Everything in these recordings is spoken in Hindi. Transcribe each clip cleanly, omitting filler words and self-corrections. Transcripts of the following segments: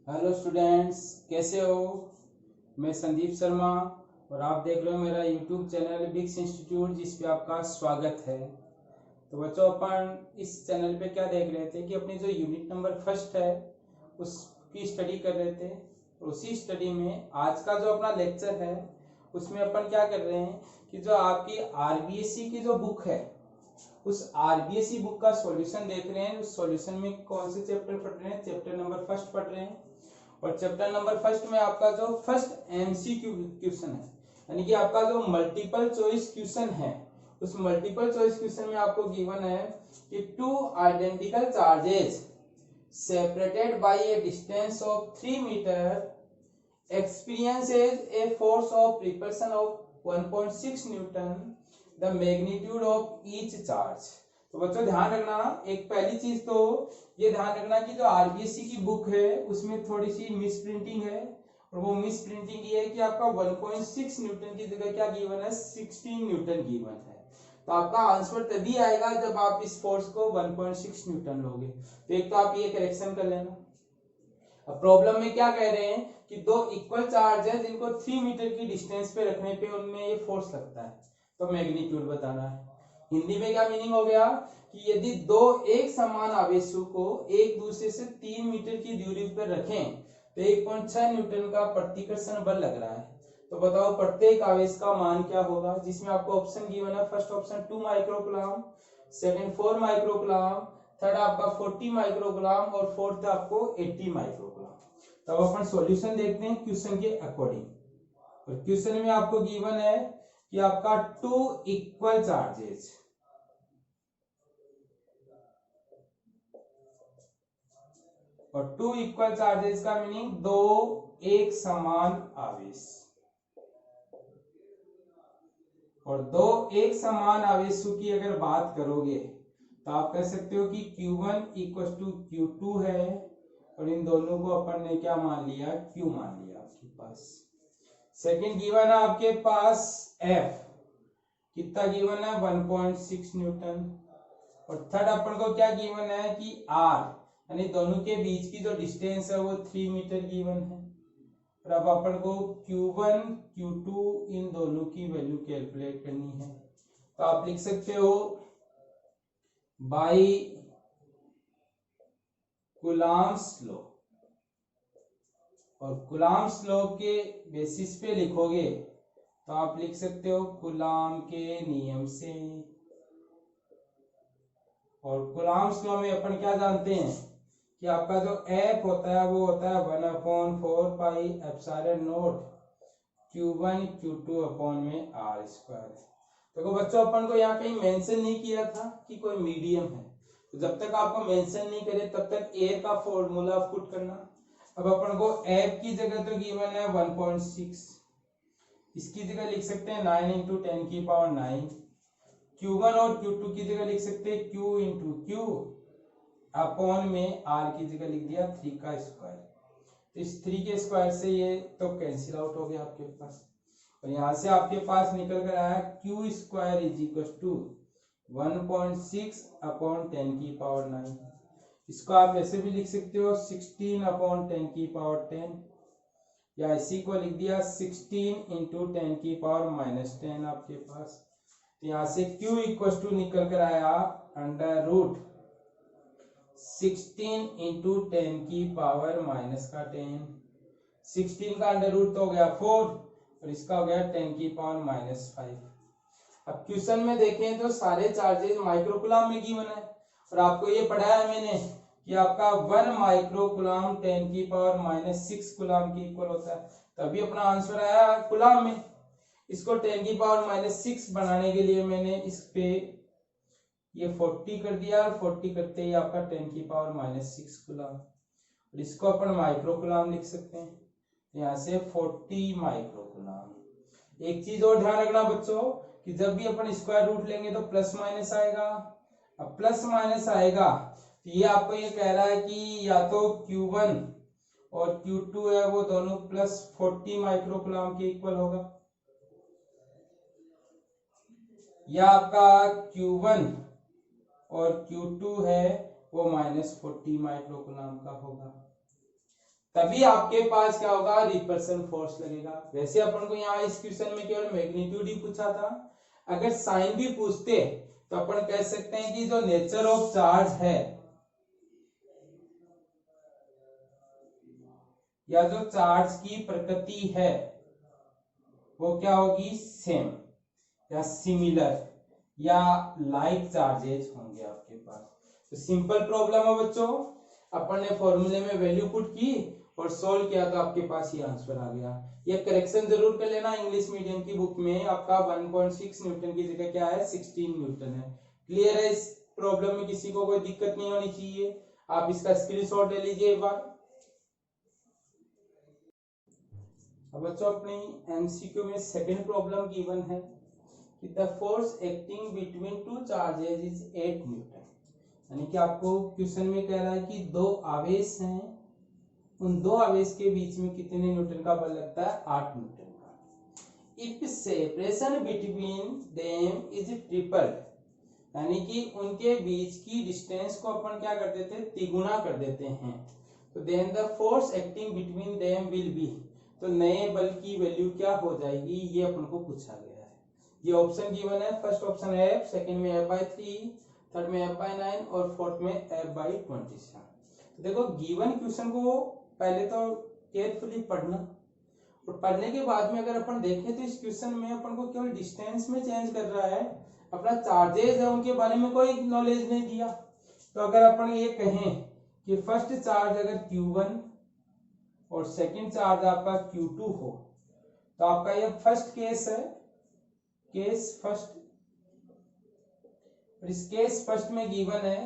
हेलो स्टूडेंट्स, कैसे हो। मैं संदीप शर्मा और आप देख रहे हो मेरा यूट्यूब चैनल बिक्स इंस्टीट्यूट, जिस पे आपका स्वागत है। तो बच्चों, अपन इस चैनल पे क्या देख रहे थे कि अपनी जो यूनिट नंबर फर्स्ट है उसकी स्टडी कर रहे थे। और उसी स्टडी में आज का जो अपना लेक्चर है उसमें अपन क्या कर रहे हैं कि जो आपकी आरबीएससी की जो बुक है उस आरबीएससी बुक का सॉल्यूशन देख रहे हैं। उस सॉल्यूशन में कौन से चैप्टर पढ़ रहे हैं? चैप्टर नंबर फर्स्ट पढ़ रहे हैं। और चैप्टर नंबर फर्स्ट में आपका जो फर्स्ट एमसीक्यू क्वेश्चन है, यानी कि आपका जो मल्टीपल चॉइस क्वेश्चन है, उस मल्टीपल चॉइस क्वेश्चन में आपको गिवन है कि two identical charges separated by a distance of 3 metre experiences a force of repulsion of 1.6 newton, the magnitude of each charge. तो बच्चों ध्यान रखना, एक पहली चीज तो ये ध्यान रखना कि जो आरबीएससी की बुक है उसमें थोड़ी सी मिस प्रिंटिंग है। और वो मिस प्रिंटिंग ये है कि आपका 1.6 न्यूटन की जगह क्या गिवन है? 16 न्यूटन गिवन है। तो आपका आंसर तभी आएगा जब आप इस फोर्स को 1.6 न्यूटन लोगे। तो एक तो आप ये करेक्शन कर लेना। अब प्रॉब्लम में क्या कह रहे हैं कि दो इक्वल चार्ज है जिनको 3 मीटर की डिस्टेंस पे रखने पे उनमें ये फोर्स लगता है, तो मैग्नीट्यूड बताना है। हिंदी में क्या मीनिंग हो गया कि यदि दो एक समान आवेशों को एक दूसरे से 3 मीटर की दूरी पर रखें तो 1.6 न्यूटन का प्रतिकर्षण बल लग रहा है। तो बताओ प्रत्येक आवेश का मान क्या होगा, जिसमें आपको ऑप्शन गिवन है। First option 2 microcoulomb, second 4 microcoulomb, third आपका 40 माइक्रोग्राम और फोर्थ आपको 80 माइक्रोग्राम। तब अपन सॉल्यूशन देखते हैं क्वेश्चन के अकॉर्डिंग। और क्वेश्चन में आपको गिवन है कि आपका टू इक्वल चार्जेस, और टू इक्वल चार्जेस का मीनिंग दो एक समान आवेश। और दो एक समान आवेशों की अगर बात करोगे तो आप कह सकते हो कि Q1 इक्वल टू Q2 है, और इन दोनों को अपन ने क्या मान लिया? Q मान लिया आपके पास। सेकंड गिवन है आपके पास F, कितना गिवन है? 1.6 न्यूटन। और थर्ड अपन को क्या गिवन है कि R, यानी दोनों के बीच की जो डिस्टेंस है वो 3 मीटर गिवन है। और अब अपन को Q1 Q2 इन दोनों की वैल्यू कैलकुलेट करनी है। तो आप लिख सकते हो बाई कूलम्ब्स लॉ, और कूलम्ब्स लॉ के बेसिस पे लिखोगे तो आप लिख सकते हो कूलम्ब के नियम से। और कूलम्ब्स लॉ में अपन क्या जानते हैं कि आपका जो F होता है वो होता है 1/4 pi epsilon not Q1 Q2 upon में R स्क्वायर। देखो बच्चों, अपन को यहाँ कहीं मेंशन नहीं किया था कि कोई मीडियम है, तो जब तक आपको मेंशन नहीं करे तब तक A का फॉर्मूला पुट करना। अब अपन को F की जगह तो गिवन है 1.6, इसकी जगह लिख सकते हैं 9 इंटू 10 की पावर 9। Q1 और Q2 की जगह लिख सकते हैं Q इंटू Q अपॉन में R की जगह लिख दिया 3 का स्क्वायर। तो इस 3 के स्क्वायर से ये तो कैंसिल आउट हो गया आपके पास, और यहां से आपके पास निकल कर आया Q square is equal to 1.6 upon 10 की पावर 9। इसको आप ऐसे भी लिख सकते हो 16 अपॉन 10 की पावर 10, या इसी को लिख दिया 16 इंटू 10 की पावर -10 आपके पास। तो यहां से Q इक्वल टू निकल कर आया अंडर रूट 16 इंटू 10 की पावर -10। 16 का अंडर रूट तो हो गया 4, और इसका हो गया 10 की पावर -5। अब क्वेश्चन में देखें तो सारे चार्जेस माइक्रोकूलम में गिवन है, और आपको ये पढ़ाया मैंने कि आपका 1 माइक्रोकूलम 10 की पावर -6 कूलम के इक्वल होता है। तभी अपना आंसर आया कूलम में। इसको 10 की पावर -6 बनाने के लिए मैंने इस पे ये 40 कर दिया, और 40 करते ही आपका 10 की पावर -6 कूलम, और इसको अपन माइक्रोकूलम लिख सकते हैं। यहाँ से 40 माइक्रोकूलम। एक चीज और ध्यान रखना बच्चों कि जब भी अपन स्क्वायर रूट लेंगे तो प्लस माइनस आएगा। अब प्लस माइनस आएगा तो ये आपको ये कह रहा है कि या तो Q1 और Q2 है वो दोनों प्लस 40 माइक्रोकूलम के इक्वल होगा, या आपका Q1 और Q2 है वो -40 माइक्रोकूलम का होगा। तभी आपके पास क्या होगा, रिपल्सन फोर्स लगेगा। वैसे अपन को यहाँ इस क्वेश्चन में केवल मैग्नीट्यूड ही पूछा था, अगर साइन भी पूछते तो अपन कह सकते हैं कि जो नेचर ऑफ चार्ज है या जो चार्ज की प्रकृति है वो क्या होगी, सेम या सिमिलर या लाइक चार्जेस होंगे आपके पास। तो सिंपल प्रॉब्लम है बच्चों, अपन ने फॉर्मूले में वैल्यू पुट की और सोल्व किया तो आपके पास ये आंसर आ गया। ये करेक्शन जरूर कर लेना, इंग्लिश मीडियम की बुक में आपका 1.6 न्यूटन की जगह क्या है, 16 न्यूटन है। क्लियर है, इस प्रॉब्लम में किसी को कोई दिक्कत नहीं होनी चाहिए। आप इसका स्क्रीनशॉट ले लीजिए एक बार। अब बच्चों अपनी एमसीक्यू में सेकंड प्रॉब्लम गिवन है कि the force acting between two charges is 8 Newton. यानी कि आपको क्वेश्चन में कह रहा है कि दो आवेश हैं, उन दो आवेश के बीच में कितने न्यूटन का बल लगता है, 8 न्यूटन का। If separation between them is triple, यानी कि उनके बीच की डिस्टेंस को अपन क्या कर देते हैं, तिगुना कर देते हैं, तो then the force acting between them will be, तो नए बल की वैल्यू क्या हो जाएगी, ये अपन को पूछा गया है। ये ऑप्शन गिवन है, फर्स्ट ऑप्शन है F, सेकंड में F/3, थर्ड में F/9 और फोर्थ में F/27। तो देखो गिवन क्वेश्चन को पहले तो केयरफुली पढ़ना, और पढ़ने के बाद में अगर अपन देखें तो इस क्वेश्चन में अपन को केवल डिस्टेंस में चेंज कर रहा है, अपना चार्जेस है उनके बारे में कोई नॉलेज नहीं दिया। तो अगर अपन ये कहें कि फर्स्ट चार्ज अगर Q1 और सेकंड चार्ज आपका Q2 हो, तो आपका ये फर्स्ट केस है, केस फर्स्ट। इस केस फर्स्ट में गिवन है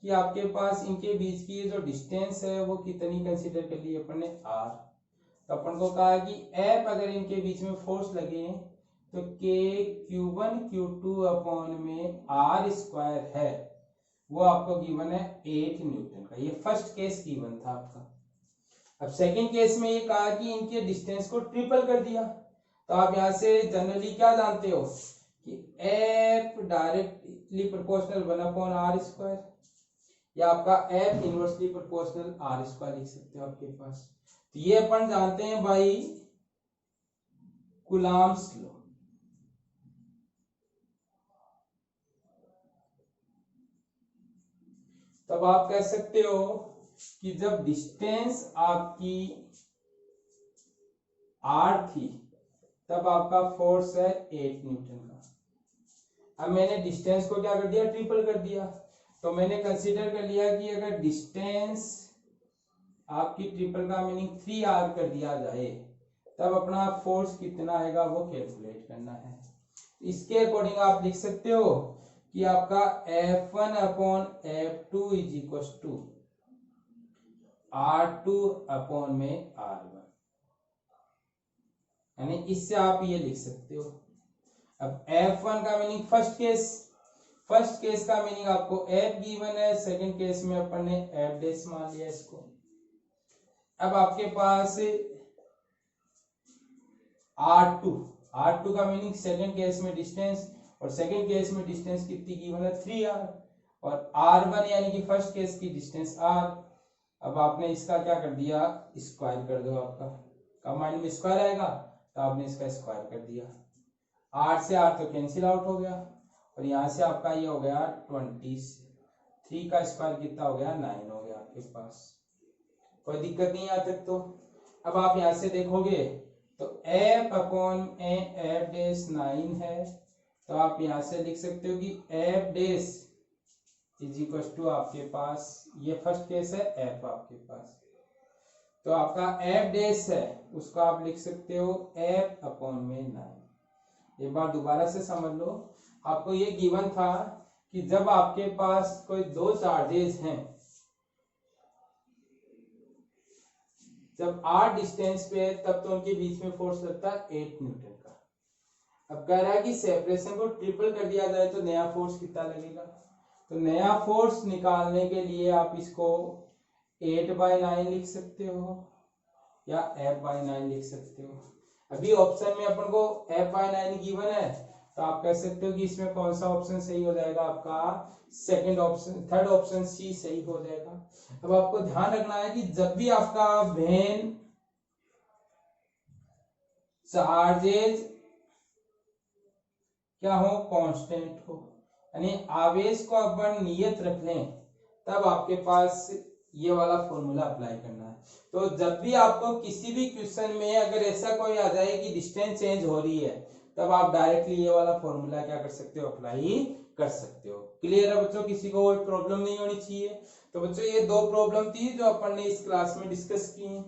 कि आपके पास इनके बीच की जो डिस्टेंस है वो कितनी कंसीडर कर ली अपन ने, R। तो अपन को कहा कि F अगर इनके बीच में फोर्स लगे तो K Q1 Q2 अपॉन में R स्क्वायर है, वो आपको गिवन है 8 न्यूटन का। ये फर्स्ट केस गिवन था आपका। अब सेकंड केस में ये कहा कि इनके डिस्टेंस को ट्रिपल कर दिया, तो आप यहां से जनरली क्या जानते हो कि F डायरेक्टली प्रोपोर्शनल 1/r², या आपका F इनवर्सली प्रोपोर्शनल r² लिख सकते हो आपके पास। तो ये अपन जानते हैं भाई कूलम्ब्स लॉ। तब आप कह सकते हो कि जब डिस्टेंस आपकी r थी तब आपका फोर्स है 8 न्यूटन का। अब मैंने डिस्टेंस को क्या कर दिया, ट्रिपल कर दिया, तो मैंने कंसीडर कर लिया कि अगर डिस्टेंस आपकी ट्रिपल का मीनिंग 3r कर दिया जाए तब अपना फोर्स कितना आएगा वो कैलकुलेट करना है। इसके अकॉर्डिंग आप लिख सकते हो कि आपका F1 upon F2 is equal to R2 upon में R1, यानी इससे आप ये लिख सकते हो। अब F1 का मीनिंग फर्स्ट केस का मीनिंग आपको F गिवन है, सेकंड केस में अपन ने F डैश मान लिया इसको। अब आपके पास R2 का मीनिंग सेकंड केस में डिस्टेंस, और सेकंड केस में डिस्टेंस कितनी गिवन है, 3r, और R1 यानी कि फर्स्ट केस की डिस्टेंस R। अब आपने इसका क्या कर दिया, स्क्वायर कर दो, आपका कंबाइंड में स्क्वायर आएगा तो आपने इसका स्क्वायर कर दिया। R से R तो कैंसिल आउट हो गया, और यहाँ से आपका ये हो गया 20, 3 का स्क्वायर कितना हो गया, 9 हो गया आपके पास। कोई दिक्कत नहीं यहाँ तक। तो अब आप यहाँ से देखोगे तो F अपॉन F डैश 9 है, तो आप यहाँ से लिख सकते हो कि F dash is equal to आपके पास, ये फर्स्ट केस है F आपके पास, तो आपका F डैश है उसको आप लिख सकते हो F अपॉन में 9। एक बार दोबारा से समझ लो, आपको ये गिवन था कि जब आपके पास कोई दो चार्जेस हैं, जब r डिस्टेंस पे है तब तो उनके बीच में फोर्स लगता है 8 न्यूटन का। अब कह रहा है कि सेपरेशन को ट्रिपल कर दिया जाए तो नया फोर्स कितना लगेगा। तो नया फोर्स निकालने के लिए आप इसको 8/9 लिख सकते हो या F/9 लिख सकते हो। अभी ऑप्शन में अपन को F/9 गिवन है, तो आप कह सकते हो कि इसमें कौन सा ऑप्शन सही हो जाएगा, आपका second option, third option C सही हो जाएगा। अब आपको ध्यान रखना है कि जब भी आपका वेन चार्जेज क्या हो, कांस्टेंट हो, यानी आवेश को अपन नियत रख लें, तब आपके पास ये वाला फॉर्मूला अप्लाई करना है। तो जब भी आपको किसी भी क्वेश्चन में अगर ऐसा कोई आ जाए कि डिस्टेंस चेंज हो रही है, तब आप डायरेक्टली ये वाला फॉर्मूला क्या कर सकते हो, अप्लाई कर सकते हो। क्लियर है बच्चों, किसी को कोई प्रॉब्लम नहीं होनी चाहिए। तो बच्चों ये दो प्रॉब्लम थी जो अपन ने इस क्लास में डिस्कस की है।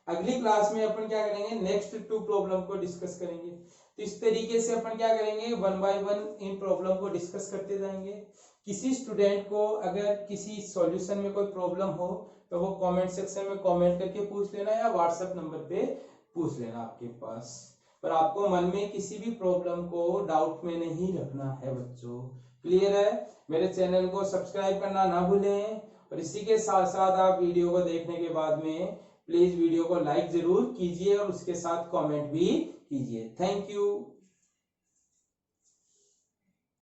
अगली क्लास में अपन क्या करेंगे, नेक्स्ट 2 प्रॉब्लम को डिस्कस करेंगे। तो इस तरीके से अपन क्या करेंगे, 1 बाय 1 इन प्रॉब्लम को डिस्कस करते जाएंगे। किसी स्टूडेंट को अगर किसी सॉल्यूशन में कोई प्रॉब्लम हो तो वो कमेंट सेक्शन में कमेंट करके पूछ लेना, या व्हाट्सएप नंबर पे पूछ लेना आपके पास। पर आपको मन में किसी भी प्रॉब्लम को डाउट में नहीं रखना है बच्चों। क्लियर है? मेरे चैनल को सब्सक्राइब करना ना भूलें, और इसी के साथ साथ आप वीडियो को देखने के बाद में प्लीज वीडियो को लाइक जरूर कीजिए और उसके साथ कमेंट भी कीजिए। Thank you.